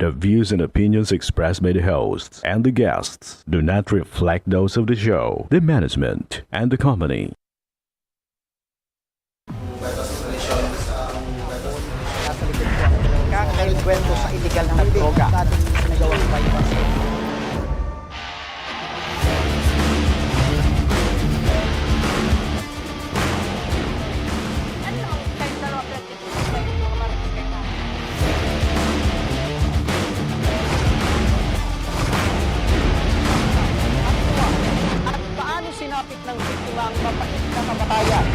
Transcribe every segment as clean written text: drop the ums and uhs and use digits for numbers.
The views and opinions expressed by the hosts and the guests do not reflect those of the show, the management, and the company. Kakakwento sa illegal na droga nating sinagawang bypass. At paano sinapit ng biktima ang mapait na kamatayan?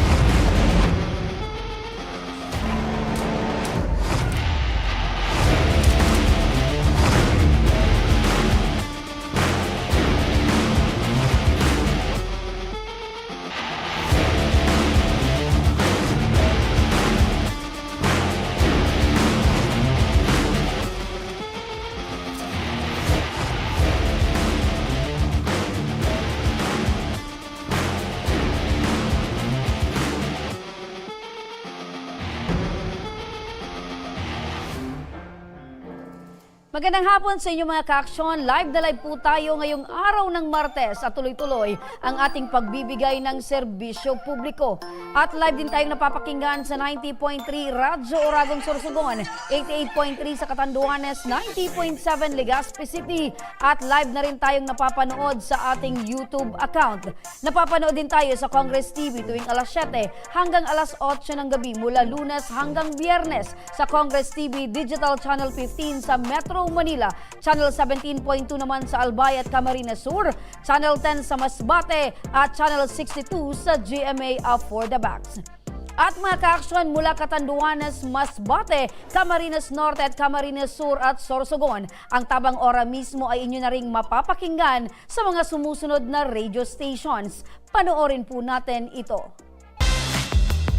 Magandang hapon sa inyo mga ka-aksyon. Live na live po tayo ngayong araw ng Martes at tuloy-tuloy ang ating pagbibigay ng serbisyo publiko. At live din tayong napapakinggan sa 90.3 Radyo Oragon Sorsogon, 88.3 sa Catanduanes, 90.7 Legazpi City at live na rin tayong napapanood sa ating YouTube account. Napapanood din tayo sa Congress TV tuwing alas 7 hanggang alas 8 ng gabi mula Lunes hanggang Biyernes sa Congress TV Digital Channel 15 sa Metro Manila, Channel 17.2 naman sa Albay at Camarines Sur, Channel 10 sa Masbate at Channel 62 sa GMA for the Backs. At mga ka-aksyon mula Catanduanes, Masbate, Camarines Norte at Camarines Sur at Sorsogon, ang Tabang Ora mismo ay inyo na ring mapapakinggan sa mga sumusunod na radio stations. Panoorin po natin ito.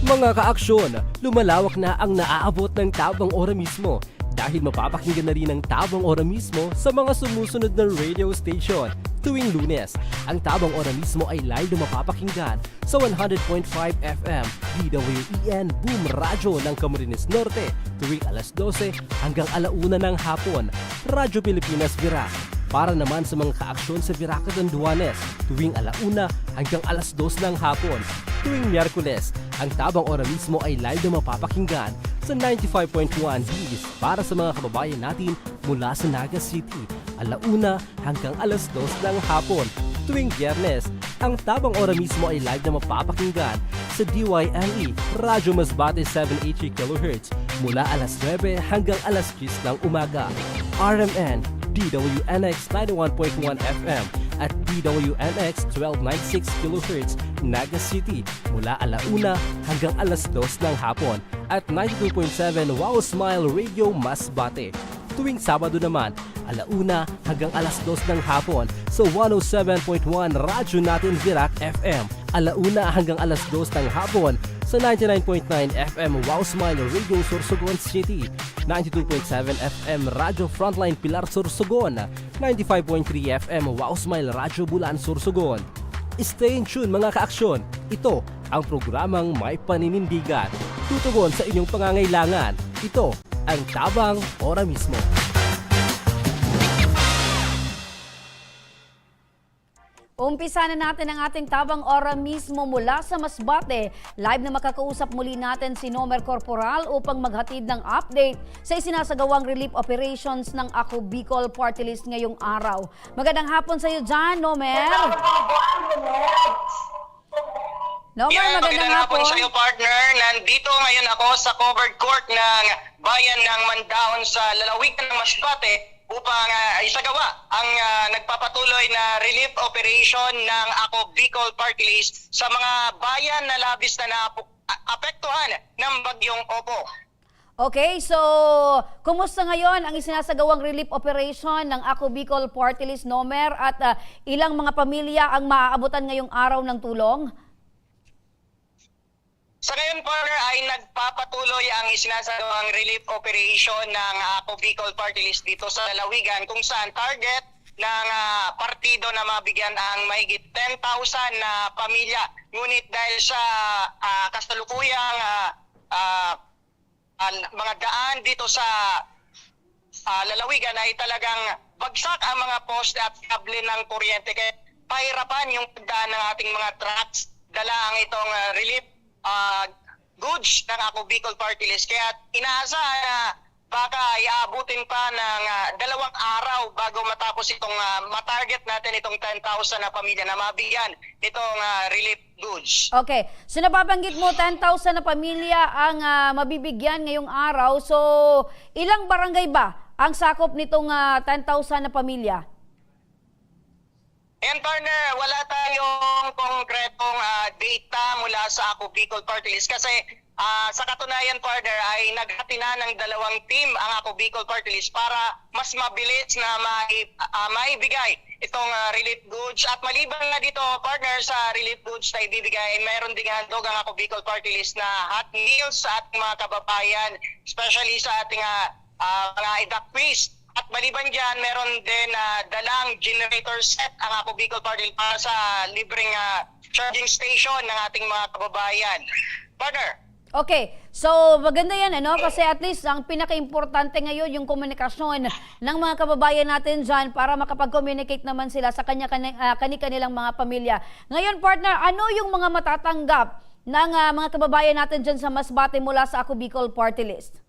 Mga ka-aksyon, lumalawak na ang naaabot ng Tabang Ora mismo dahil mapapakinggan na rin ang Tabang Ora mismo sa mga sumusunod na radio station. Tuwing Lunes, ang Tabang Ora mismo ay live na mapapakinggan sa 100.5 FM DWEN Boom Radyo ng Camarines Norte tuwing alas 12 hanggang alauna ng hapon, Radyo Pilipinas Virac. Para naman sa mga ka-aksyon sa Virac at Catanduanes, tuwing alauna hanggang alas 2 ng hapon. Tuwing Miyerkules, ang Tabang Ora mismo ay live na mapapakinggan sa 95.1 Ds para sa mga kababayan natin mula sa Naga City, alauna hanggang alas 2 ng hapon. Tuwing Biyernes, ang Tabang Ora mismo ay live na mapapakinggan sa DYME, Radyo Masbate 780 kHz mula alas 9 hanggang alas 10 ng umaga. RMN, DWNX 91.1 FM at DWNX 1296 kHz Naga City mula alauna hanggang alas 2 ng hapon at 92.7 Wow Smile Radio Masbate. Tuwing Sabado naman, alauna hanggang alas 2 ng hapon sa 107.1 Radyo Natin Virac FM, alauna hanggang alas 2 ng hapon sa 99.9 FM Wow Smile Radio Sorsogon City, 92.7 FM Radyo Frontline Pilar Sorsogon, 95.3 FM Wow Smile Radyo Bulan Sorsogon. Stay in tune mga ka-aksyon. Ito ang programang may paninindigan. Tutugon sa inyong pangangailangan. Ito ang Tabang Ora mismo. Umpisa na natin ang ating Tabang Ora mismo mula sa Masbate. Live na makakausap muli natin si Nomer Corporal upang maghatid ng update sa isinasagawang relief operations ng Ako Bicol Party List ngayong araw. Magandang hapon sa iyo dyan, Nomer. Nomer, magandang hapon sa iyo, partner. Nandito ngayon ako sa covered court ng bayan ng Mandaon sa lalawigan ng Masbate upang isagawa ang nagpapatuloy na relief operation ng Ako Bicol Party List sa mga bayan na labis na naapektuhan ng Bagyong Opo. Okay, so kumusta ngayon ang isinasagawang relief operation ng Ako Bicol Party List, Nomer, at ilang mga pamilya ang maaabutan ngayong araw ng tulong? Sa ngayon, partner, ay nagpapatuloy ang isinasagawang relief operation ng Ako Bicol Party List dito sa lalawigan kung saan target ng partido na mabigyan ang mahigit 10,000 na pamilya. Ngunit dahil sa kasalukuyang mga daan dito sa lalawigan ay talagang bagsak ang mga poste at kable ng kuryente. Kaya pahirapan yung pagdaan ng ating mga trucks, dala ang itong relief goods ng Ako Bicol Party List. Kaya inaasahan na baka iaabutin pa ng 2 araw bago matapos itong matarget natin itong 10,000 na pamilya na mabigyan itong relief goods. Okay. So nababanggit mo 10,000 na pamilya ang mabibigyan ngayong araw. So ilang barangay ba ang sakop nitong 10,000 na pamilya? And partner, wala tayong konkretong data mula sa Ako Bicol Party List kasi sa katunayan partner ay naghati na ng 2 team ang Ako Bicol Party List para mas mabilis na maibigay itong relief goods. At maliban na dito partner sa relief goods na ibibigay, mayroon ding handog ang Ako Bicol Party List na hot meals sa ating mga kababayan, especially sa ating mga evacuees. At maliban dyan, meron din dalang generator set ang Ako Bicol Party para sa libreng charging station ng ating mga kababayan. Partner. Okay, so maganda yan kasi at least ang pinaka-importante ngayon yung komunikasyon ng mga kababayan natin dyan para makapag-communicate naman sila sa kanilang mga pamilya. Ngayon partner, ano yung mga matatanggap ng mga kababayan natin dyan sa Masbate mula sa Ako Bicol Party List?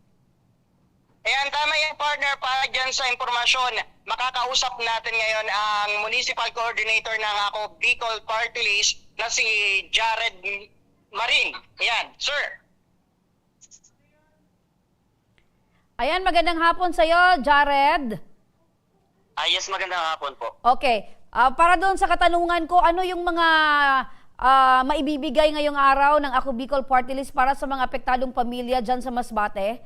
Ayan, tama yan partner, para dyan sa impormasyon. Makakausap natin ngayon ang Municipal Coordinator ng Ako Bicol Party List na si Jared Marin. Ayan, sir. Ayan, magandang hapon sa'yo, Jared. Yes, magandang hapon po. Okay, para doon sa katanungan ko, ano yung mga maibibigay ngayong araw ng Ako Bicol Party List para sa mga apektadong pamilya dyan sa Masbate?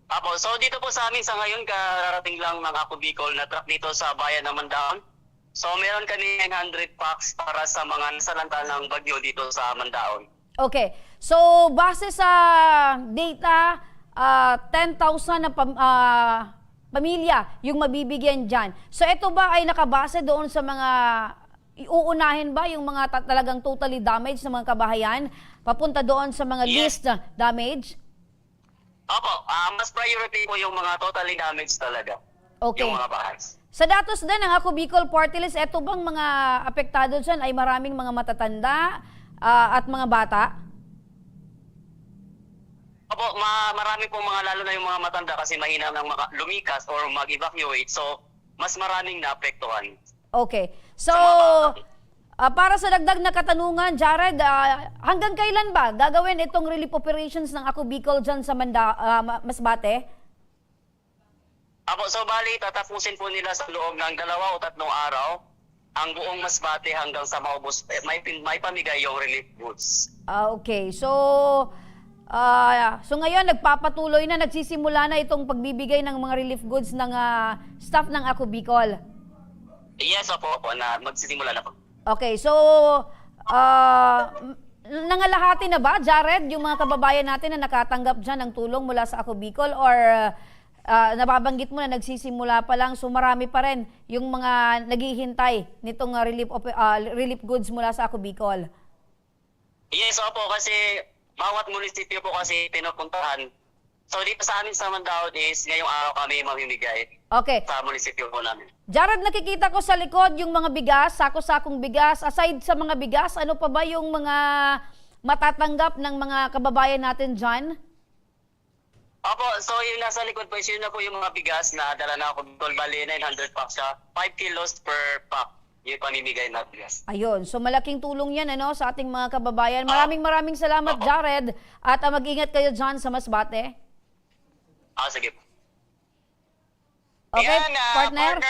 Apo, so dito po sa amin sa ngayon, kararating lang ng Ako Bicol na truck dito sa bayan ng Mandaon. So meron kami 100 packs para sa mga nasalanta ng bagyo dito sa Mandaon. Okay, so base sa data, 10,000 na pamilya yung mabibigyan dyan. So ito ba ay nakabase doon sa mga, iuunahin ba yung mga talagang totally damaged na mga kabahayan? Papunta doon sa mga least damage? Opo, mas priority po yung mga totally damaged talaga. Okay. Yung mga bahay. Sa datos din ng Ako Bicol Party List, eto bang mga apektado dyan ay maraming mga matatanda at mga bata? Opo, marami po lalo na yung mga matanda kasi mahina ng lumikas or mag-evacuate. So, mas maraming naapektuhan. Okay. So, para sa dagdag na katanungan, Jared, hanggang kailan ba gagawin itong relief operations ng Ako Bicol dyan sa Masbate? Apo, so bali, tatapusin po nila sa loob ng 2 o 3 araw ang buong Masbate hanggang sa maubos, may pamigay yung relief goods. Okay. So ngayon, nagpapatuloy na, nagsisimula na itong pagbibigay ng mga relief goods ng staff ng Ako Bicol. Yes, opo, magsisimula na po. Okay, so nangalahati na ba, Jared, yung mga kababayan natin na nakatanggap dyan ng tulong mula sa Ako Bicol, or nababanggit mo na nagsisimula pa lang, so marami pa rin yung mga naghihintay nitong relief goods mula sa Ako Bicol? Yes, opo, kasi bawat munisipyo po kasi pinupuntahan. So dito sa amin sa Mandaon is ngayong araw kami mamimigay sa munisipyo po namin. Jared, nakikita ko sa likod yung mga bigas, sako-sakong bigas. Aside sa mga bigas, ano pa ba yung mga matatanggap ng mga kababayan natin dyan? Opo, so yung nasa likod po is yun na po yung mga bigas na dala na ako Bicol, bali 900 packs siya, 5 kilos per pack yung pamimigay na bigas. Ayun, so malaking tulong yan sa ating mga kababayan. Maraming salamat, Jared, at mag-ingat kayo dyan sa Masbate. Sige po. Okay, Yan, partner?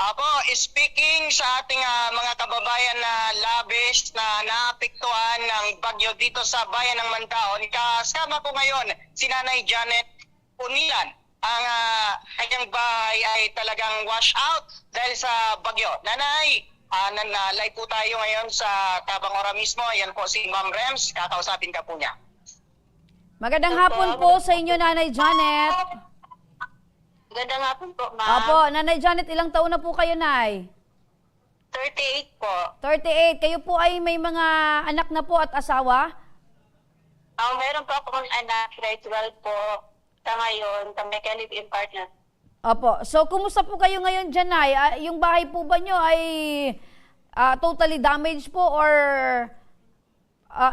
Apo, speaking sa ating mga kababayan na labis na naapektuhan ng bagyo dito sa bayan ng Mandaon, kasama ko ngayon si Nanay Janet Unilan. Ang kanyang bahay ay talagang wash out dahil sa bagyo. Nanay, live po tayo ngayon sa Tabang Ora mismo. Ayan po si Ma'am Rems, kakausapin ka po niya. Magandang hapon po sa inyo, Nanay Janet. Magandang hapon po, ma'am. Opo, Nanay Janet, ilang taon na po kayo, Nay? 38 po. 38. Kayo po ay may mga anak na po at asawa? Meron po akong anak, grade 12 po. sa ngayon, kami kay live-in partner. Opo. So, kumusta po kayo ngayon dyan, Nay? Yung bahay po ba nyo ay totally damaged po or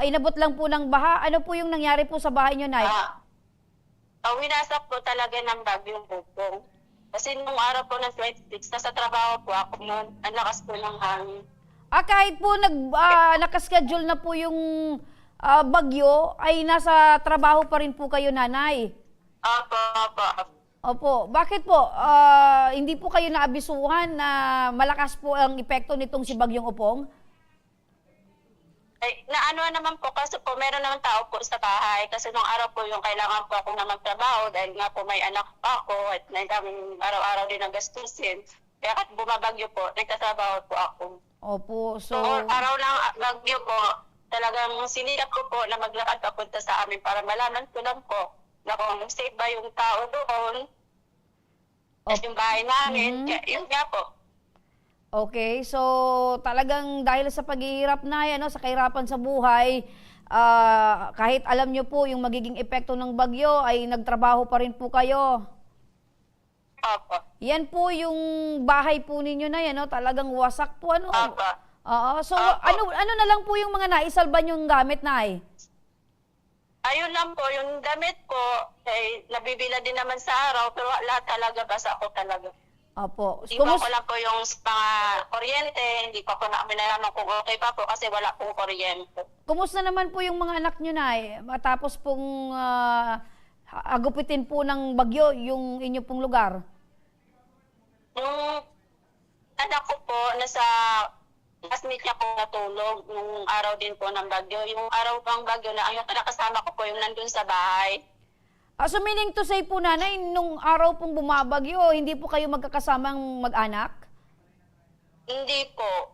inabot lang po ng baha? Ano po yung nangyari po sa bahay nyo, Nay? Winasak po talaga ng bagyong bubong. Kasi nung araw po ng 26, nasa trabaho po ako noon. Ang lakas po ng hangin. Kahit po nakaschedule na po yung bagyo, ay nasa trabaho pa rin po kayo, Nanay? Opo. Opo. Bakit po? Hindi po kayo naabisuhan na malakas po ang epekto nitong si Bagyong Opong? Ay, naano naman po kasi po meron naman tao po sa bahay. Kasi nung araw po yung kailangan po ako na magtrabaho dahil nga po may anak pa ako at may daming araw-araw din ang gastusin. Kaya kahit bumabagyo po, nagtatrabaho po ako. Opo. So, So, araw lang bagyo po, talagang sinikap ko po na maglakad papunta sa amin para malaman ko lang po na kung safe ba yung tao doon at yung bahay namin. Kaya, yun nga po. okay. So, talagang dahil sa paghihirap na yan, sa kahirapan sa buhay, kahit alam nyo po yung magiging epekto ng bagyo, ay nagtrabaho pa rin po kayo. Opo. Yan po yung bahay po ninyo na yan, talagang wasak po. Opo. Oo. So, Opo. ano na lang po yung mga naisalba yung gamit, Nay? Ayun lang po, yung damit ko, nabibila din naman sa araw, pero lahat talaga, basa ako talaga. Opo. Iba ko lang po yung mga kuryente, hindi pa po namin nalaman kung okay pa po kasi wala pong kuryente. Kumusta naman po yung mga anak nyo, Nay? Matapos pong agupitin po ng bagyo yung inyo pong lugar? Yung anak ko po, nasa classmate niya po natulog nung araw din po ng bagyo. Yung araw pang bagyo na ang nakasama ko po yung nandun sa bahay. So meaning to say po, Nanay, nung araw pong bumabagyo, hindi po kayo magkakasamang mag-anak? Hindi po.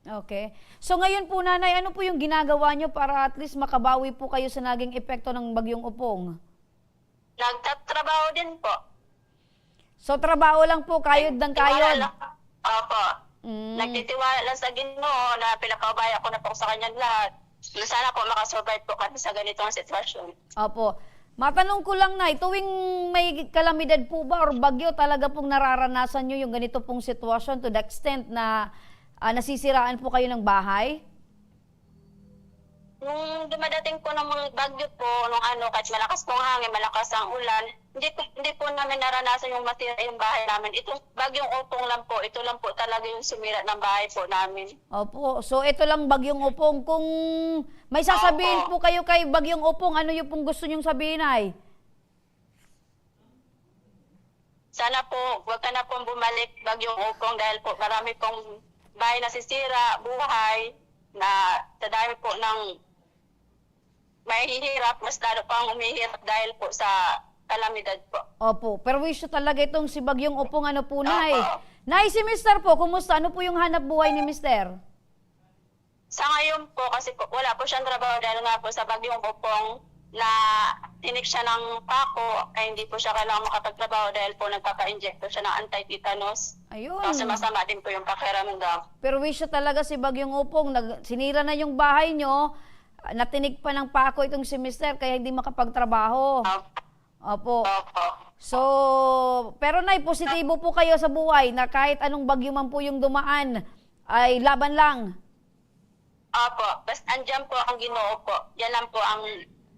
Okay. So ngayon po, Nanay, ano po yung ginagawa nyo para at least makabawi po kayo sa naging epekto ng Bagyong Opong? Nagtatrabaho din po. So trabaho lang po, kayod ng kayod? Opo. Nagtitiwala lang sa Ginoo na pinapabaya ko na po sa kanyang lahat. Na sana po makasurvive po kami sa ganitong sitwasyon. Opo. Matanong ko lang, Nay, tuwing may kalamidad po ba or bagyo, talaga pong nararanasan nyo yung ganito pong sitwasyon to the extent na nasisiraan po kayo ng bahay? Nung dumadating po ng mga bagyo po, kahit malakas pong hangin, malakas ang ulan, hindi po namin naranasan yung masira yung bahay namin. Ito, Bagyong Opong lang po, ito lang po talaga yung sumira ng bahay po namin. Opo. So ito lang Bagyong Opong. Kung may sasabihin po kayo kay Bagyong Opong, ano yung pong gusto nyong sabihin, Ay? Sana po, huwag ka na pong bumalik Bagyong Opong dahil po marami pong bahay nasisira, buhay, na sa dami po ng mahihirap, mas lalo pang umihirap dahil po sa kalamidad po. Opo. Pero wish talaga itong si Bagyong Opong, ano po, Nay? Nay, si Mister po, kumusta? Ano po yung hanap buhay ni Mister? Sa ngayon po, kasi po, wala po siyang trabaho dahil nga po sa Bagyong Opong na tinik siya ng pako, ay hindi po siya kailangang makapagtrabaho dahil po nagpapa-inject po siya ng anti-tetanus. Ayun. Kasi masama din po yung pakiramdam. Pero wish talaga si Bagyong Opong. Sinira na yung bahay nyo, natinig pa ng pako itong si Mister, kaya hindi makapagtrabaho. Opo. Opo. So, pero Nay, positibo po kayo sa buhay na kahit anong bagyo man po yung dumaan, ay laban lang. Opo. Basta andyan po ang Ginoo po. Yan lang po ang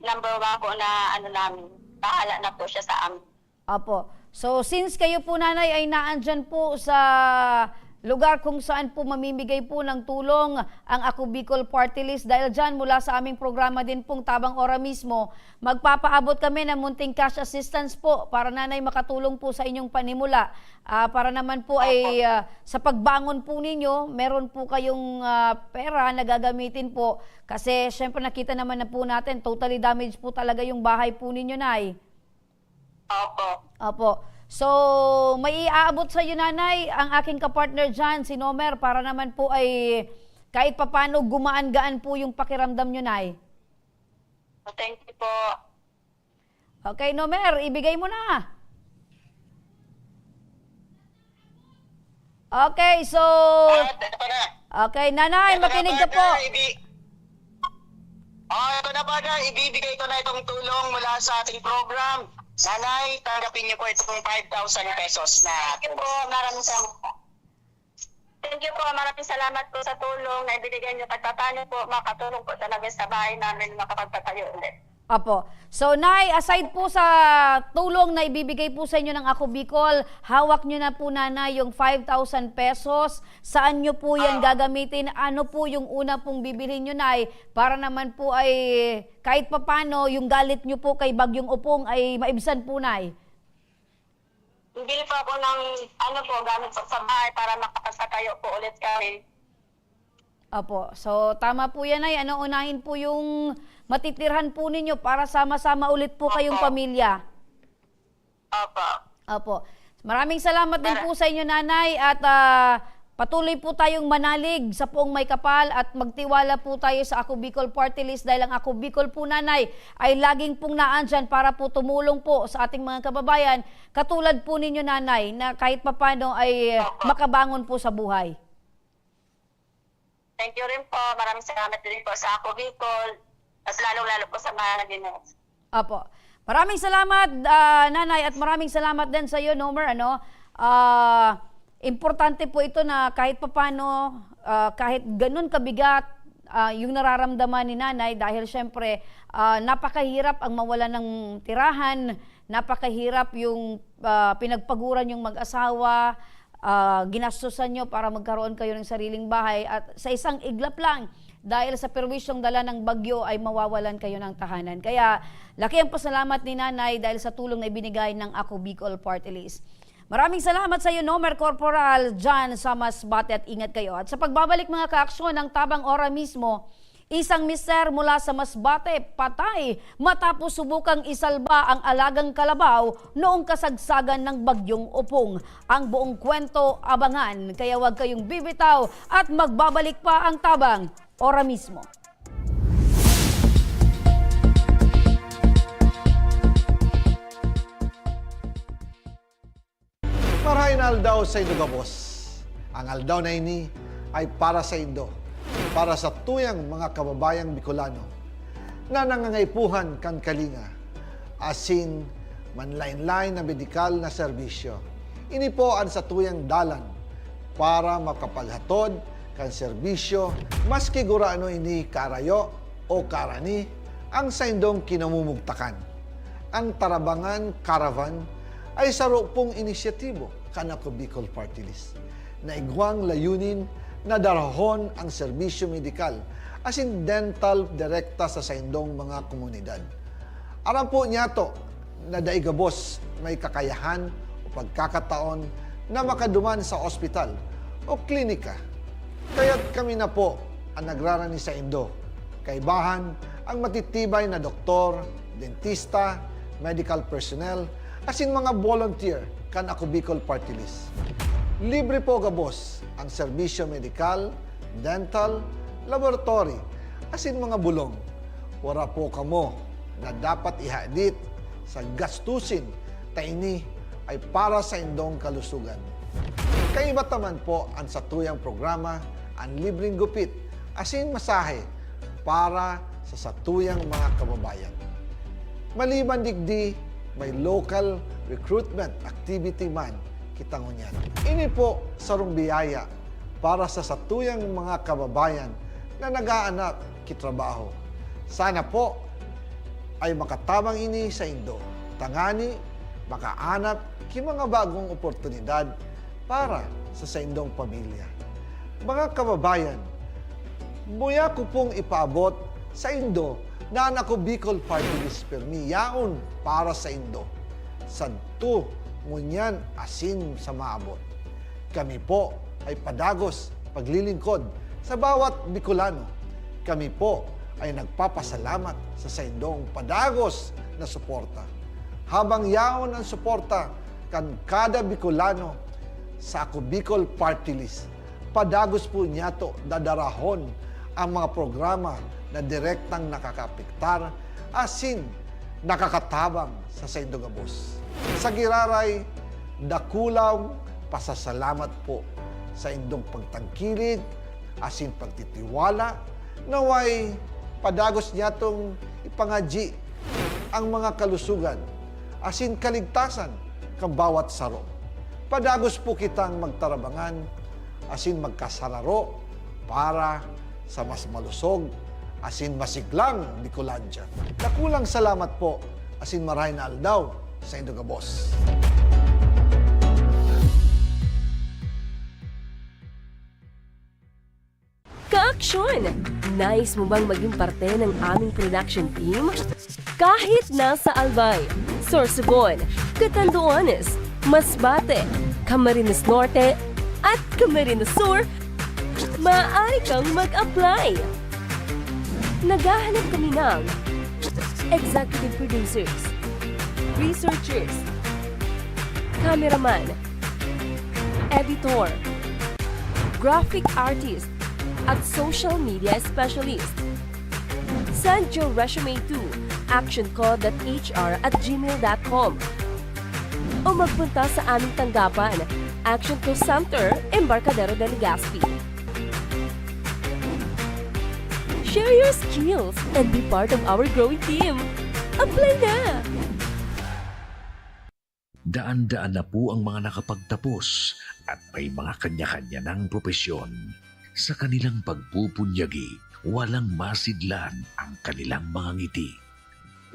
number 1 po na namin. Bahala na po siya sa amin. Opo. So, since kayo po, Nanay, ay naandyan po sa lugar kung saan po mamimigay po ng tulong ang Ako Bicol Party List, dahil dyan mula sa aming programa din pong Tabang Ora mismo, magpapaabot kami ng munting cash assistance po para, Nanay, makatulong po sa inyong panimula. Para naman po ay sa pagbangon po ninyo, meron po kayong pera na gagamitin po kasi syempre nakita naman na po natin totally damaged po talaga yung bahay po ninyo, Nay. Opo. Opo. So, may iaabot sa iyo, Nanay, ang aking kapartner dyan, si Nomer, para naman po ay kahit papano gumaan-gaan po yung pakiramdam nyo, Nay. Thank you po. Okay, Nomer, ibigay mo na. Okay, so... Okay, Nanay, makinig ka po. Ito na ba na, ibibigay ko na itong tulong mula sa ating program Nanay, tanggapin niyo po itong 5,000 pesos na Thank you po, maraming salamat po. Thank you po, maraming salamat po sa tulong na ibinigay niyo kahit paano po makatulong po talaga sa bahay namin makapagpatayo ulit. Apo. So, Nay, aside po sa tulong na ibibigay po sa inyo ng Ako Bicol, hawak nyo na po, Nanay, yung 5,000 pesos. Saan nyo po yan gagamitin? Ano po yung una pong bibilhin nyo, Nay? Para naman po ay kahit papano, yung galit nyo po kay Bagyong Upong ay maibsan po, Nay. Bili po ako ng gamit po sa bahay para makapagpatayo po ulit kami. Apo. So, tama po yan, Nay. Ano, unahin po yung matitirhan po ninyo para sama-sama ulit po kayong pamilya. Opo. Opo. Maraming salamat din po sa inyo, Nanay, at patuloy po tayong manalig sa Poong May Kapal at magtiwala po tayo sa Ako Bicol Party List dahil ang Ako Bicol po, Nanay, ay laging pong naandyan para po tumulong po sa ating mga kababayan katulad po ninyo, Nanay, na kahit papano ay makabangon po sa buhay. Thank you rin po. Maraming salamat din po sa Ako Bicol at lalong-lalo po sa mga Ginoo. Apo. Maraming salamat, Nanay, at maraming salamat din sa iyo, Nomer. Importante po ito na kahit papano, kahit ganun kabigat yung nararamdaman ni Nanay dahil syempre napakahirap ang mawala ng tirahan, napakahirap yung pinagpaguran yung mag-asawa, ginastusan nyo para magkaroon kayo ng sariling bahay at sa isang iglap lang dahil sa perwisyong dala ng bagyo ay mawawalan kayo ng tahanan. Kaya laki ang pasalamat ni Nanay dahil sa tulong na ibinigay ng Ako Bicol Party List. Maraming salamat sa iyo, Nomer Corporal John Samasbate, at ingat kayo. At sa pagbabalik mga kaaksyon ng Tabang Ora mismo, isang mister mula sa Masbate patay matapos subukang isalba ang alagang kalabaw noong kasagsagan ng Bagyong Upong. Ang buong kwento abangan, kaya huwag kayong bibitaw at magbabalik pa ang Tabang Ora mismo. Marahin aldaw sa Indo Gabos. Ang aldaw na ini ay para sa Indo, para sa tuyang mga kababayang Bicolano na nangangaipuhan kan kalinga, asin manlain-lain na medikal na serbisyo. Ini po ang sa tuyang dalan para makapaghatod kan serbisyo maski guraano ini karayo o karani ang sa indong kinamumugtakan. Ang Tarabangan Caravan ay saro pong inisyatibo kan Ako Bicol Party List na igwang layunin na darahon ang serbisyo medikal asin dental direkta sa saindong mga komunidad. Aram po niya to na daigabos may kakayahan o pagkakataon na makaduman sa ospital o klinika. Kaya't kami na po ang nagrarani sa Indo. Kaibahan ang matitibay na doktor, dentista, medical personnel, asin mga volunteer kan Ako Bicol Party List. Libre po gabos ang serbisyo medikal, dental, laboratory, asin mga bulong. Wala po kamo na dapat ihadit sa gastusin ta ini ay para sa indong kalusugan. Kaiba taman po ang satuyang programa ang libreng gupit asin masahe para sa satuyang mga kababayan. Maliban digdi, may local recruitment activity man kitang unyan. Ini po sarong biyaya para sa satuyang mga kababayan na nag-aanap kitrabaho. Sana po ay makatabang ini sa Indo. Tangani, makaanap ki mga bagong oportunidad para sa indong pamilya. Mga kababayan, buya ko pong ipaabot sa Indo na ang Ako Bicol Party List permi yaon para sa Indo. Sadto, ngunyan, asin sa maabot. Kami po ay padagos paglilingkod sa bawat Bicolano. Kami po ay nagpapasalamat sa saindong padagos na suporta. Habang yaon ang suporta kan kada Bicolano sa Ako Bicol Party List, padagos po niya to dadarahon ang mga programa na direktang nakakapiktar asin nakakatabang sa Saindo Gabos. Sa giraray, dakulaw pasasalamat po sa indong pagtangkilig asin pagtitiwala naway padagos niya tong ipangadji ang mga kalusugan asin kaligtasan kang bawat saro. Padagos po kitang magtarabangan, asin magkasararo para sa mas malusog, asin masiglang Bicolandia. Nakulang salamat po, asin marahin na aldaw sa Indogabos. Ka-aksyon! Nais mo bang maging parte ng aming production team? Kahit nasa Albay, Sorsogon, Catanduanes, Masbate, Camarines Norte, at Camarines Sur, maaari kang mag-apply. Naghahanap kami ng executive producers, researchers, cameraman, editor, graphic artist, at social media specialist. Send your resume to actionco.hr@gmail.com o magpunta sa aming tanggapan, Action Co Center, Embarcadero de Legazpi. Share your skills and be part of our growing team. Apply na! Daan-daan na po ang mga nakapagtapos at may mga kanya-kanya ng propesyon. Sa kanilang pagpupunyagi, walang masidlan ang kanilang mga ngiti.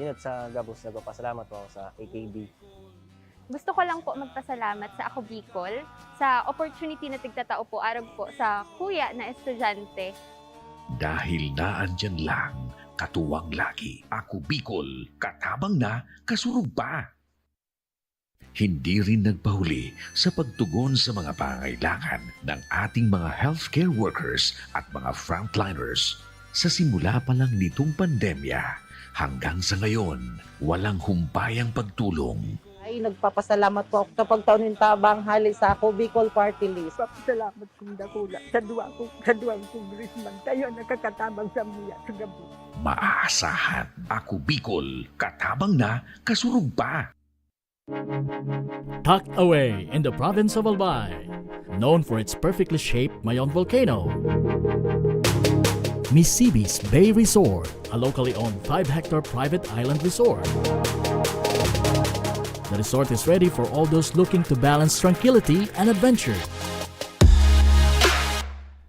Yun at sa Gabos, nagpapasalamat po ako sa AKB. Gusto ko lang po magpasalamat sa Ako Bicol sa opportunity na tigtatao po araw po sa kuya na estudyante. Dahil naandyan lang, katuwang lagi, Ako Bicol, katabang na, kasurug pa. Hindi rin nagpahuli sa pagtugon sa mga pangailangan ng ating mga healthcare workers at mga frontliners. Sa simula pa lang nitong pandemya, hanggang sa ngayon, walang humpayang pagtulong. Ay, nagpapasalamat po ako sa pagtaon ng tabang hali sa Ako Bicol Party List. Salamat kong dakula sa duwang congressman. Tayo nakakatabang sa mga sa gabi. Maaasahan, Ako Bicol, katabang na, kasurug pa. Tucked away in the province of Albay, known for its perfectly shaped Mayon volcano, Misibis Bay Resort, a locally owned 5-hectare private island resort. The resort is ready for all those looking to balance tranquility and adventure.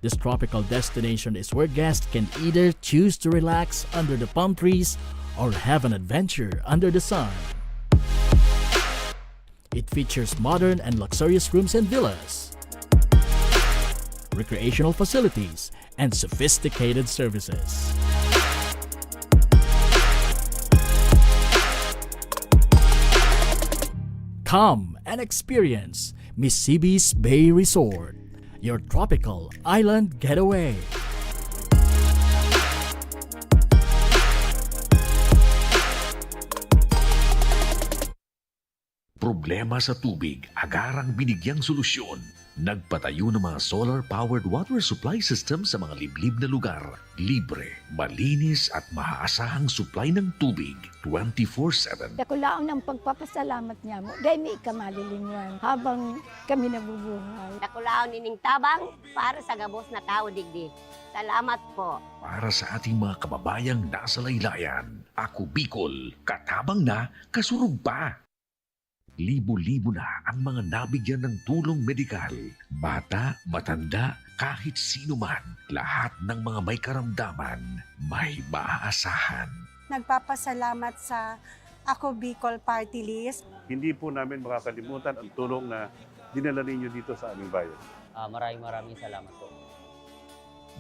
This tropical destination is where guests can either choose to relax under the palm trees or have an adventure under the sun. It features modern and luxurious rooms and villas, recreational facilities, and sophisticated services. Come and experience Misibis Bay Resort, your tropical island getaway. Problema sa tubig, agarang binigyang solusyon. Nagpatayo ng mga solar-powered water supply system sa mga liblib na lugar. Libre, malinis at maaasahang supply ng tubig 24/7. Nakulaon ang pagpapasalamat niya mo. Dahil may ikamalilingan habang kami nabubuhay. Nakulaon nining tabang para sa Gabos na tao digdi. Salamat po. Para sa ating mga kababayang nasa laylayan, Ako Bicol, katabang na, kasurug pa. Libo-libo na ang mga nabigyan ng tulong medikal. Bata, matanda, kahit sino man, lahat ng mga may karamdaman, may maaasahan. Nagpapasalamat sa Ako Bicol Party List. Hindi po namin makakalimutan ang tulong na dinala ninyo dito sa aming bayan. Maraming salamat po.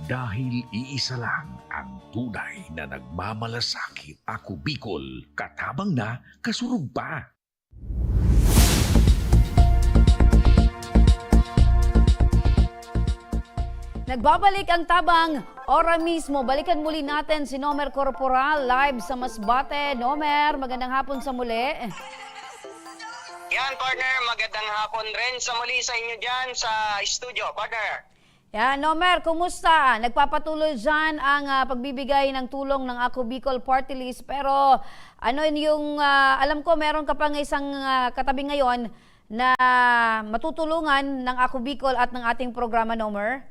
Dahil iisa lang ang tunay na nagmamalasakit. Ako Bicol, katabang na, kasurug pa. Nagbabalik ang tabang, ora mismo. Balikan muli natin si Nomer Corporal live sa Masbate. Nomer, magandang hapon sa muli. Yan, partner, magandang hapon rin sa muli sa inyo dyan sa studio, partner. Yan, Nomer, kumusta? Nagpapatuloy dyan ang pagbibigay ng tulong ng Ako Bicol Party List. Pero ano yung, alam ko meron ka pang isang katabi ngayon na matutulungan ng Ako Bicol at ng ating programa, Nomer?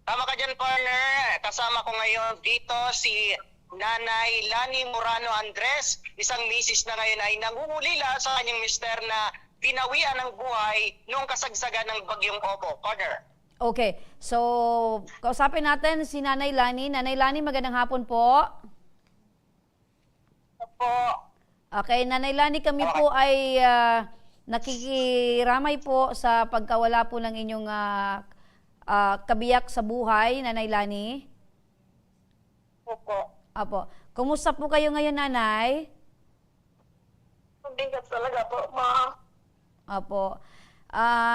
Tama ka dyan, partner. Kasama ko ngayon dito si Nanay Lani Morano Andres, isang misis na ngayon ay nangungulila sa kanyang mister na pinawian ng buhay noong kasagsagan ng bagyong Opo. Partner. Okay, so kausapin natin si Nanay Lani. Nanay Lani, magandang hapon po. Opo. Okay, Nanay Lani, kami po ay nakikiramay po sa pagkawala po ng inyong kabiyak sa buhay, Nanay Lani. Opo. Apo. Kumusta po kayo ngayon, Nanay? Mabigat talaga po, ma'am. Apo.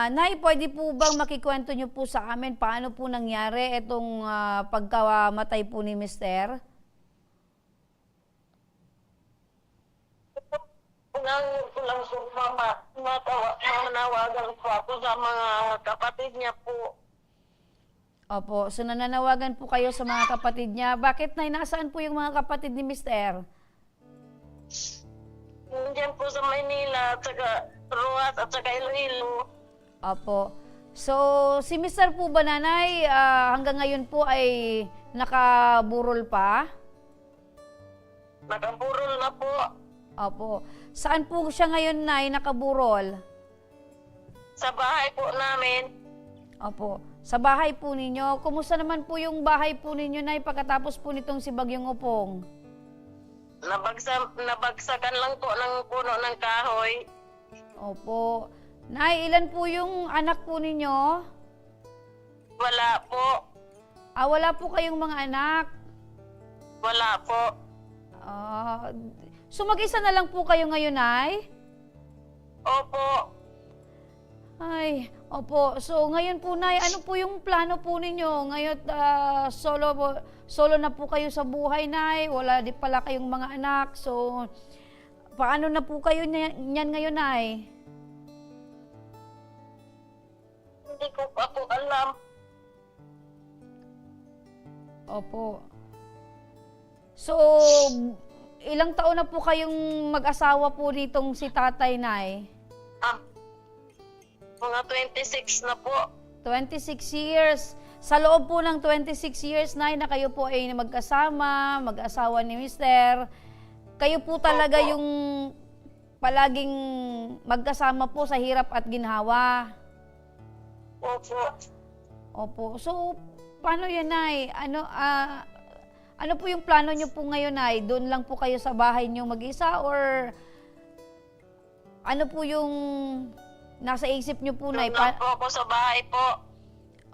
Nay, pwede po bang makikwento nyo po sa amin paano po nangyari itong pagkamatay po ni Mister? Unang po, mama, manawagan po ako sa mga kapatid niya po. Opo, so nananawagan po kayo sa mga kapatid niya. Bakit, Nay? Nasaan po yung mga kapatid ni Mister? Nandiyan po sa Maynila, at saka Ruas, at saka Iloilo. Opo. So, si Mister po ba, Nanay, hanggang ngayon po ay nakaburol pa? Nakaburol na po. Opo. Saan po siya ngayon, Nay, nakaburol? Sa bahay po namin. Opo. Sa bahay po ninyo. Kumusta naman po yung bahay po ninyo, Nay, pagkatapos po nitong si Bagyong Opong? Nabagsakan lang po ng puno ng kahoy. Opo. Nay, ilan po yung anak po ninyo? Wala po. Wala po kayong mga anak? Wala po. So mag-isa na lang po kayo ngayon, Nay? Opo. Ay, opo. So ngayon po, Nay, ano po yung plano po ninyo? Ngayon, solo na po kayo sa buhay, Nay. Wala di pala kayong mga anak. So, paano na po kayo niyan ngayon, Nay? Hindi ko pa po alam. Opo. So, ilang taon na po kayong mag-asawa po nitong si Tatay, Nay? Mga 26 na po. 26 years. Sa loob po ng 26 years, Nay, na kayo po ay magkasama, mag-asawa ni Mister, kayo po talaga yung palaging magkasama po sa hirap at ginhawa. Opo. Opo. So, paano yan, Nay? Ano po yung plano nyo po ngayon, Nay? Doon lang po kayo sa bahay nyo mag-isa or ano po yung nasa isip nyo po, Nay? Doon lang po ako sa bahay po.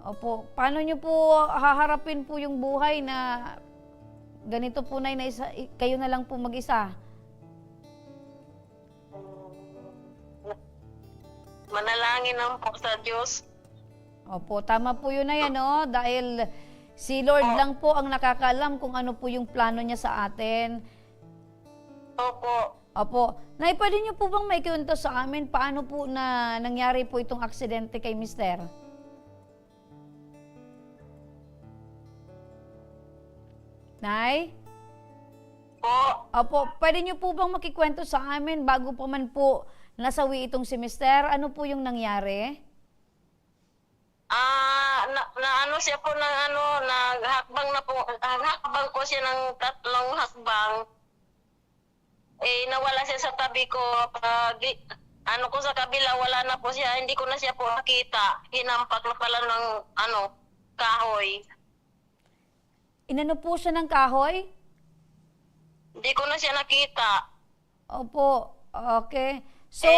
Opo. Paano nyo po haharapin po yung buhay na ganito po, Nay, na kayo na lang po mag-isa? Manalangin lang po sa Diyos. Opo, tama po yun, Nay, ano? Dahil si Lord lang po ang nakakaalam kung ano po yung plano niya sa atin. Opo. Opo. Nay, pwede niyo po bang maikwento sa amin paano po na nangyari po itong aksidente kay Mister? Nay? Opo, pwede niyo po bang makikwento sa amin bago pa man po nasawi itong si Mister? Ano po yung nangyari? Ano siya po ng naghakbang na po, hakbang ko siya ng 3 hakbang. Nawala siya sa tabi ko. Ko sa kabila, wala na po siya. Hindi ko na siya po nakita. Hinampak na pala ng kahoy. Inano po siya ng kahoy? Hindi ko na siya nakita. Opo, okay. So,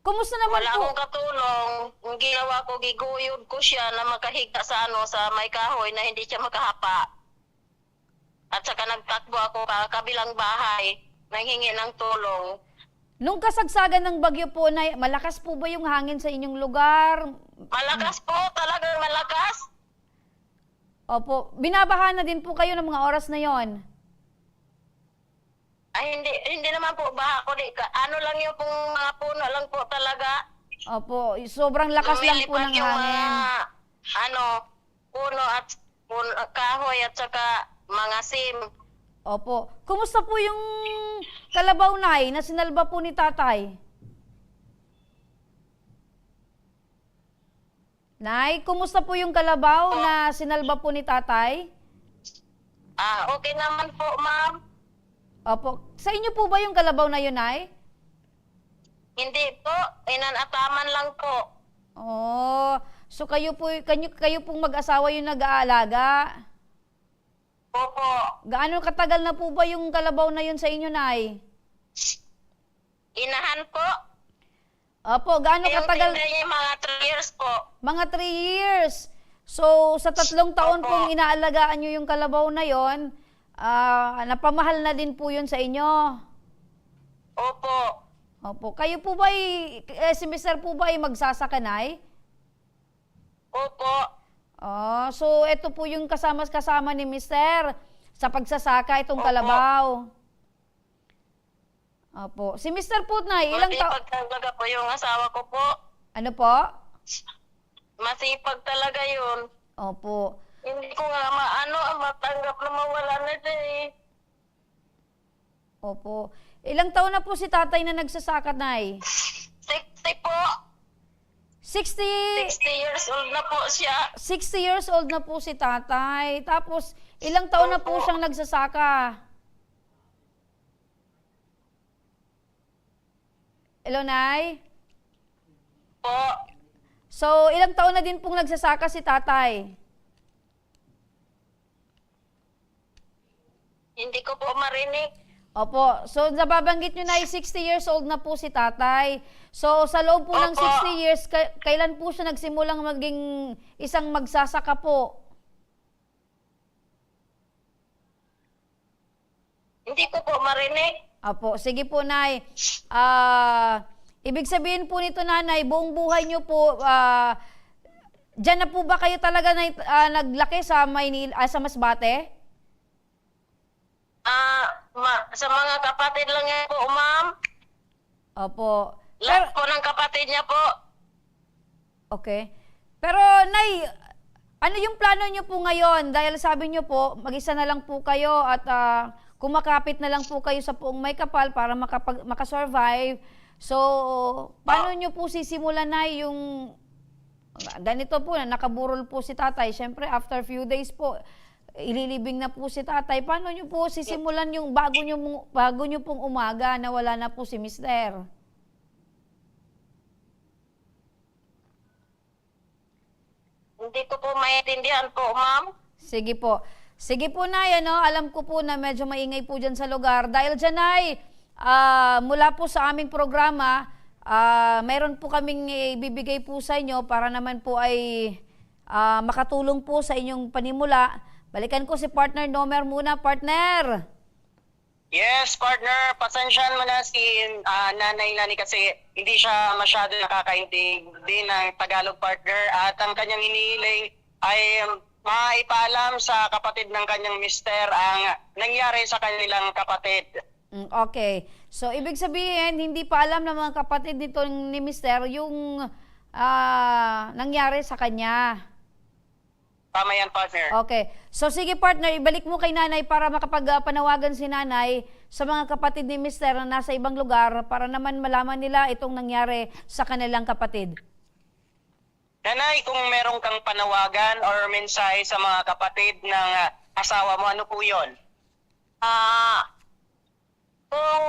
kumusta naman wala po? akong katulong. Ang ginawa ko, giguyod ko siya na makahiga sa may kahoy na hindi siya makahapa. At saka nagtakbo ako kabilang bahay, nanghingi ng tulong. Nung kasagsagan ng bagyo po, Nay, malakas po ba yung hangin sa inyong lugar? Malakas po, talagang malakas. Opo, binabaha na din po kayo ng mga oras na yon. Ay, hindi naman po baha ko. Ano lang yung mga puno lang po talaga. Opo, sobrang lakas lang po ng yung hangin. Puno at kahoy at saka mga sim. Opo. Kumusta po yung kalabaw, Nay, na sinalba po ni Tatay? Nay, kumusta po yung kalabaw na sinalba po ni Tatay? Okay naman po, ma'am. Opo. Sa inyo po ba yung kalabaw na yun, Nay? Hindi po, inanataman lang po. Oh, so kayo pong mag-asawa yung nag-aalaga? Opo. Gaano katagal na po ba yung kalabaw na yun sa inyo, Nay? Inahan po. Opo, gaano Yung katagal? tinda niya mga 3 years po. Mga 3 years. So, sa 3 taon Opo. pong inaalagaan nyo yung kalabaw na yon, napamahal na din po yun sa inyo. Opo. Opo. Kayo po ba si Mr. po ba ay magsasaka, Nay? Opo. Oh, so ito po yung kasama ni Mr. sa pagsasaka itong Opo. kalabaw. Opo. Si Mr. po, Nay, ilang taon? Masipag talaga po yung asawa ko po. Ano po? Masipag talaga yun. Opo. Hindi ko nga matanggap na mawala na siya eh. Opo. Ilang taon na po si tatay na nagsasaka, Nay? 60 po. 60 years old na po siya. 60 years old na po si tatay. Tapos, ilang taon na po siyang nagsasaka? Hello, Nay? Po. So, ilang taon na din pong nagsasaka si tatay? Hindi ko po marinig. Opo. So, nababanggit nyo na 60 years old na po si tatay. So, sa loob po ng Opo. 60 years, kailan po siya nagsimulang maging isang magsasaka po? Hindi ko po marinig. Opo. Sige po, Nay. Ibig sabihin po nito, Nanay, buong buhay nyo po, dyan na po ba kayo talaga naglaki sa Maynila, sa Masbate? Sa mga kapatid lang yan po, ma'am. Opo. Lahat po ng kapatid niya po. Okay. Pero, Nay, ano yung plano nyo po ngayon? Dahil sabi nyo po, mag-isa na lang po kayo at kumakapit na lang po kayo sa Puong May Kapal para makasurvive. So, paano nyo po sisimulan na yung ganito po, nakaburol po si tatay. Siyempre, after few days po, ililibing na po si tatay. Paano nyo po sisimulan yung bago nyo pong umaga na wala na po si Mister? Hindi ko po maintindihan po, ma'am. Sige po. Sige po, Nay, alam ko po na medyo maingay po dyan sa lugar. Dahil dyan, Nay, mula po sa aming programa, mayroon po kaming ibibigay po sa inyo para naman po ay makatulong po sa inyong panimula. Balikan ko si partner Nomer muna, partner. Yes, partner. Pasensyahan mo na si Nanay Lani kasi hindi siya masyado nakakaintindi ng Tagalog, partner. At ang kanyang hinihiling ay maipaalam sa kapatid ng kanyang mister ang nangyari sa kanilang kapatid. Okay. So, ibig sabihin, hindi pa alam ng mga kapatid nito ni mister yung nangyari sa kanya. Tama yan, partner. Okay. So, sige, partner, ibalik mo kay Nanay para makapagpanawagan si Nanay sa mga kapatid ni mister na nasa ibang lugar para naman malaman nila itong nangyari sa kanilang kapatid. Nanay, kung meron kang panawagan or mensahe sa mga kapatid ng asawa mo, ano po yun? Kung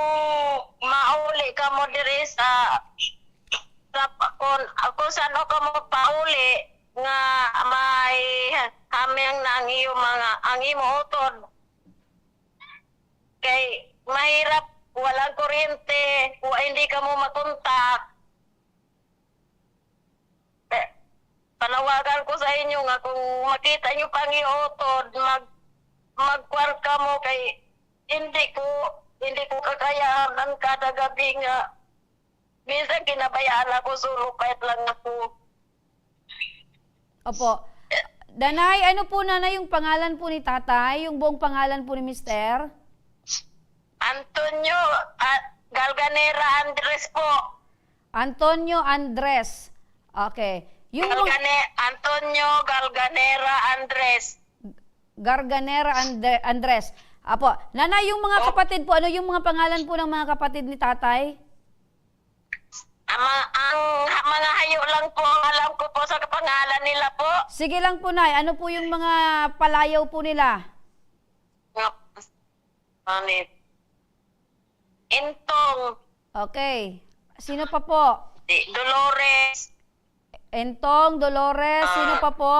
mauli ka mo diri sa kung saan ka mo pauli nga may haming na ang imo utod. Kay mahirap, walang kuryente, hindi ka mo makontak. Panawagan ko sa inyo nga kung makita nyo pang iutod, magkwar ka mo kay hindi ko kakayanan kada gabi nga. Minsan kinabayaan ako, sulupait lang ako. Opo. Nanay, ano po, Nanay, yung pangalan po ni tatay? Yung buong pangalan po ni mister? Antonio Galganera Andres po. Antonio Andres. Okay. Antonio Galganera Andres. Andres. Apo, Nanay, yung mga kapatid po, ano yung mga pangalan po ng mga kapatid ni tatay? Ang mga hayo lang po, alam ko po sa pangalan nila po. Sige lang po, Nay. Ano po yung mga palayaw po nila? Manit. Entong. Okay. Sino pa po? Dolores. Entong, Dolores, sino pa po?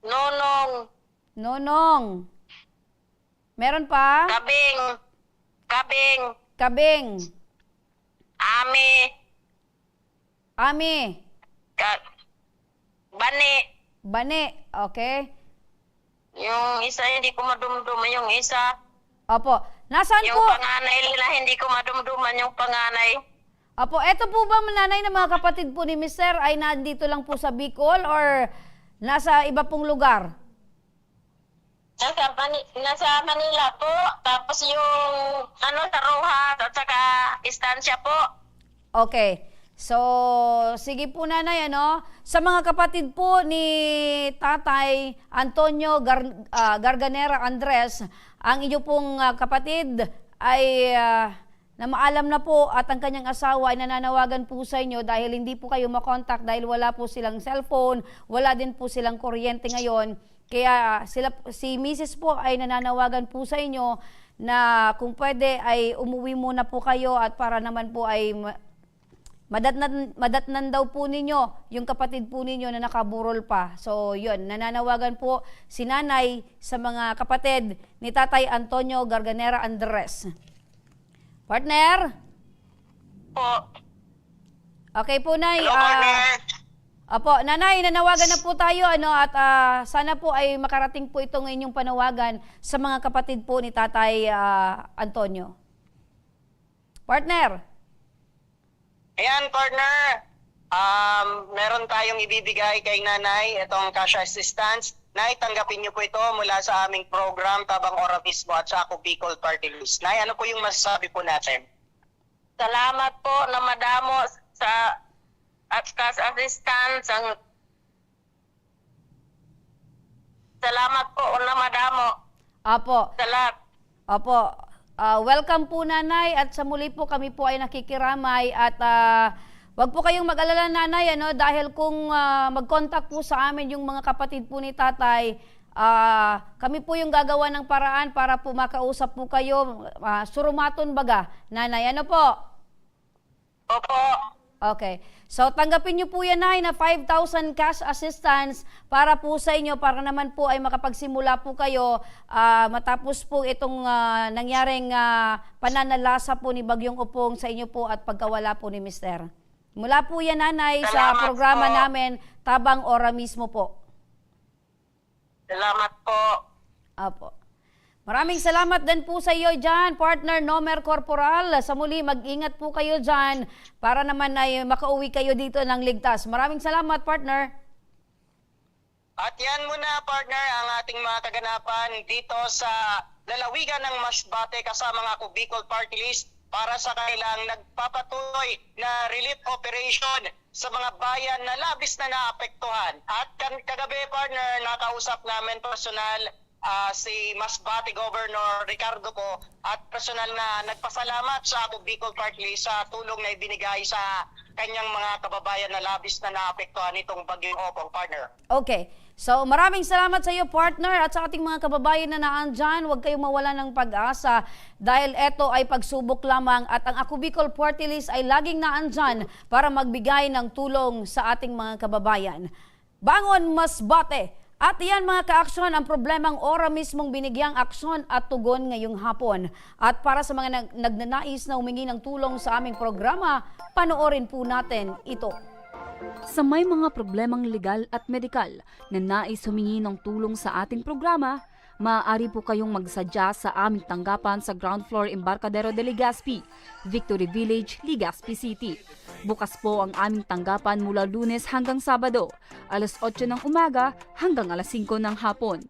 Nonong. Nonong. Meron pa? Kabing. Kabing. Kabing. Ami. Ami. Bani. Bani. Okay. Yung isa hindi ko madumduman. Yung isa. Opo. Nasaan Yung po? panganay nila hindi ko madumduman yung panganay. Opo, eto po ba nanay ng mga kapatid po ni Mr. ay nandito lang po sa Bicol or nasa iba pong lugar? Nasa Manila po. Tapos yung sa Rojas at saka istansya po. Okay. So, sige po nanay, sa mga kapatid po ni Tatay Antonio Garganera Andres, ang inyo pong kapatid ay na maalam na po at ang kanyang asawa ay nananawagan po sa inyo dahil hindi po kayo makontak dahil wala po silang cellphone, wala din po silang kuryente ngayon. Kaya si Mrs. po ay nananawagan po sa inyo na kung pwede ay umuwi muna po kayo at para naman po ay madatnan daw po ninyo yung kapatid po ninyo na nakaburol pa. So yun, nananawagan po si nanay sa mga kapatid ni Tatay Antonio Garganera Andres. Partner? Po. Okay po, Nay. Hello, partner. Apo, nanay, nanawagan na po tayo at sana po ay makarating po itong inyong panawagan sa mga kapatid po ni Tatay Antonio. Partner? Ayan, partner. Meron tayong ibibigay kay nanay, itong cash assistance. Nay, tanggapin niyo po ito mula sa aming program Tabang Ora mismo at sa Ako Bicol Party List. Nay, ano po yung masasabi po natin? Salamat po na madamo sa cash assistance. Salamat po na madamo. Apo. Salamat. Apo. Welcome po nanay at sa muli po kami po ay nakikiramay at wag po kayong mag-alala nanay dahil kung mag-contact po sa amin yung mga kapatid po ni tatay, kami po yung gagawa ng paraan para po makausap po kayo, surumaton baga nanay, ano po? Opo. Okay. So tanggapin niyo po yan nay na 5,000 cash assistance para po sa inyo para naman po ay makapagsimula po kayo matapos po itong nangyaring pananalasa po ni Bagyong Upong sa inyo po at pagkawala po ni Mister. Mula po yan nanay sa programa namin Tabang Ora mismo po. Salamat po. Apo. Maraming salamat din po sa iyo dyan, partner Nomer Corporal. Sa muli, mag-ingat po kayo dyan para naman ay makauwi kayo dito ng ligtas. Maraming salamat, partner. At yan muna, partner, ang ating mga kaganapan dito sa lalawigan ng Masbate kasama ng Ako Bicol Party List para sa kanilang nagpapatuloy na relief operation sa mga bayan na labis na naapektuhan. At kagabi, partner, nakausap namin personal si Masbate Governor Ricardo ko at personal na nagpasalamat sa Ako Bicol Party List sa tulong na ibinigay sa kanyang mga kababayan na labis na naapektuhan itong Bagyong Opong, partner. Okay. So maraming salamat sa iyo partner at sa ating mga kababayan na naandyan. Huwag kayong mawala ng pag-asa dahil ito ay pagsubok lamang at ang Ako Bicol Party List ay laging naandyan para magbigay ng tulong sa ating mga kababayan. Bangon Masbate! At iyan mga ka-aksyon, ang problemang ora mismong binigyang aksyon at tugon ngayong hapon. At para sa mga nagnanais na humingi ng tulong sa aming programa, panoorin po natin ito. Sa may mga problemang legal at medikal na nais humingi ng tulong sa ating programa, maaari po kayong magsadya sa aming tanggapan sa ground floor Embarcadero de Legazpi, Victory Village, Legazpi City. Bukas po ang aming tanggapan mula Lunes hanggang Sabado, alas 8 ng umaga hanggang alas 5 ng hapon.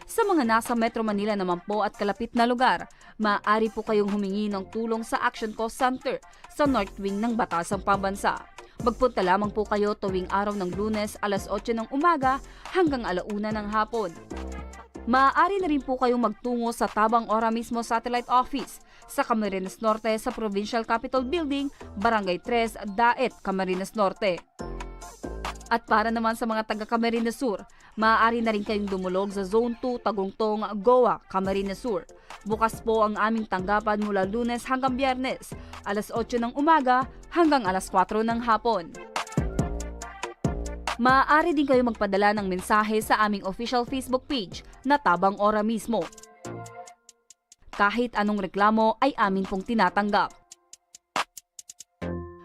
Sa mga nasa Metro Manila naman po at kalapit na lugar, maaari po kayong humingi ng tulong sa Action Call Center sa North Wing ng Batasang Pambansa. Magpunta lamang po kayo tuwing araw ng Lunes alas 8 ng umaga hanggang alauna ng hapon. Maaari na rin po kayong magtungo sa Tabang Ora mismo Satellite Office sa Camarines Norte sa Provincial Capitol Building, Barangay 3, Daet, Camarines Norte. At para naman sa mga taga Camarines Sur, maaari na rin kayong dumulog sa Zone 2, Tagungtong, Goa, Camarines Sur. Bukas po ang aming tanggapan mula Lunes hanggang Biyernes, alas 8 ng umaga hanggang alas 4 ng hapon. Maaari din kayo magpadala ng mensahe sa aming official Facebook page na Tabang Ora mismo. Kahit anong reklamo ay amin pong tinatanggap.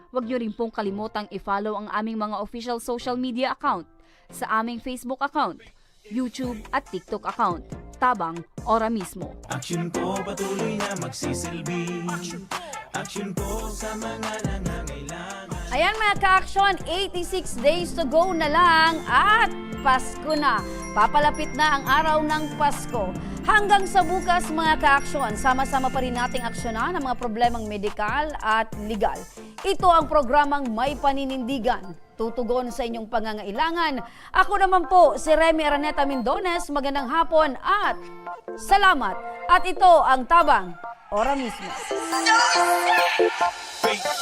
Huwag niyo rin pong kalimutang i-follow ang aming mga official social media account sa aming Facebook account, YouTube at TikTok account, Tabang Ora mismo. Action ko patuloy na magsisilbi. Action ko sa mga nangangailangan. Ayan mga ka-action, 86 days to go na lang at Pasko na. Papalapit na ang araw ng Pasko. Hanggang sa bukas mga ka-action, sama-sama pa rin nating aksyonan ang mga problemang medikal at legal. Ito ang programang May Paninindigan. Tutugon sa inyong pangangailangan. Ako naman po si Remy Araneta Mindones. Magandang hapon at salamat. At ito ang Tabang Ora mismo.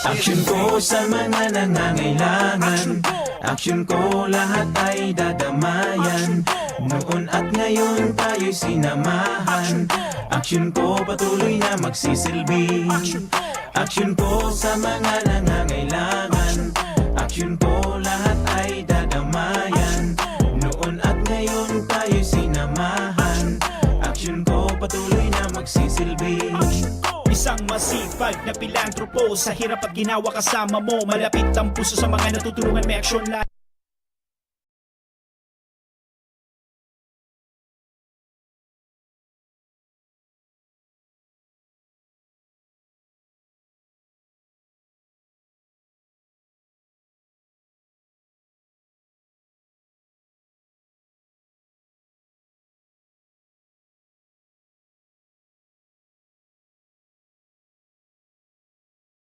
Action ko sa mga nangangailangan. Action ko lahat ay dadamayan. Noon at ngayon tayo'y sinamahan. Action ko patuloy na magsisilbi. Action ko sa mga nangangailangan. Action ko lahat ay dadamayan. Noon at ngayon tayo'y sinamahan. Action ko patuloy na magsisilbi. Isang masipag na pilantropo, sa hirap at ginawa kasama mo. Malapit ang puso sa mga natutulungan, may aksyon lahat.